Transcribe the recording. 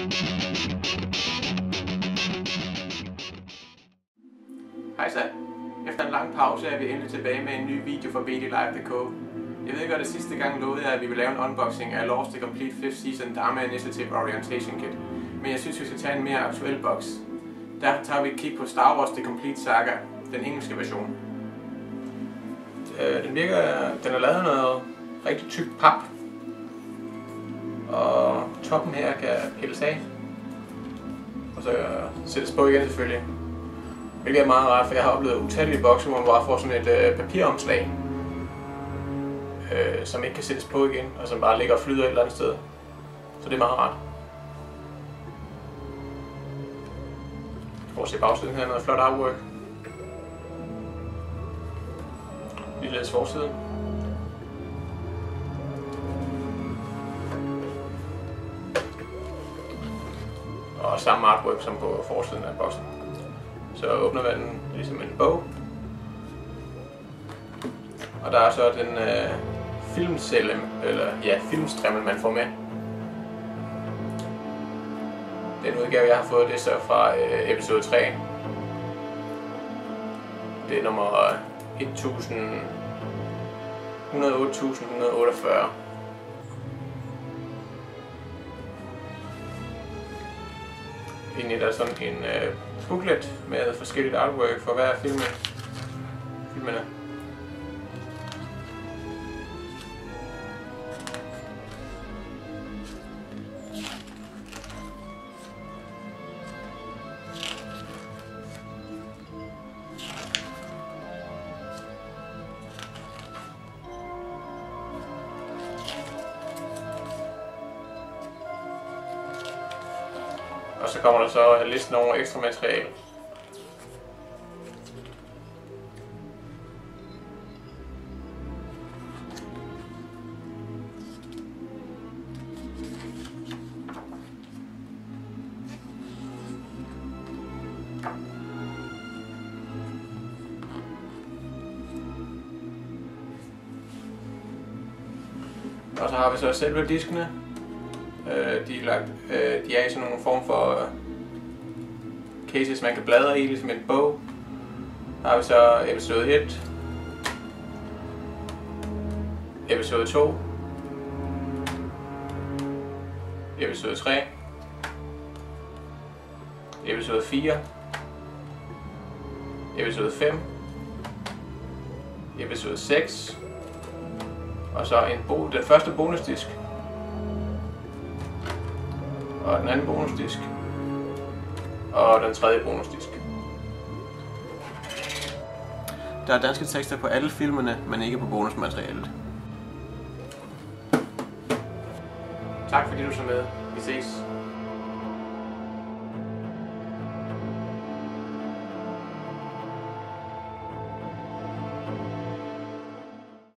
Hej så. Efter en lang pause er vi endelig tilbage med en ny video fra BDLive.dk. Jeg ved godt, at sidste gang lovede jeg, at vi vil lave en unboxing af Lost the Complete 5th Season Dharma Initiative Orientation Kit. Men jeg synes, vi skal tage en mere aktuel boks. Derfor tager vi et kig på Star Wars The Complete Saga, den engelske version. Den er lavet af noget rigtig tykt pap. Og toppen her kan pilles af. Og så sættes på igen selvfølgelig. Hvilket er meget rart, for jeg har oplevet utallige bokse, hvor man bare får sådan et papiromslag, som ikke kan sættes på igen, og som bare ligger og flyder et eller andet sted. Så det er meget rart. Prøv at se bagsiden her, noget flot artwork. Ligeledes forsiden. Og samme artwork som på forsiden af boksen. Så åbner man den ligesom en bog. Og der er så den filmcelle, eller ja, filmstrimmel man får med. Den udgave jeg har fået, det er så fra episode 3. Det er nummer 108.148. Egentlig der er sådan en booklet med forskelligt artwork for hver af filmene. Og så kommer der så listen over ekstra materiale. Og så har vi så selve diskene. De er i sådan nogle form for cases, man kan bladre i, ligesom en bog. Der har vi så episode 1, episode 2, episode 3, episode 4, episode 5, episode 6, og så den første bonusdisk, og den anden bonusdisk, og den tredje bonusdisk. Der er danske tekster på alle filmene, men ikke på bonusmaterialet. Tak fordi du så med. Vi ses.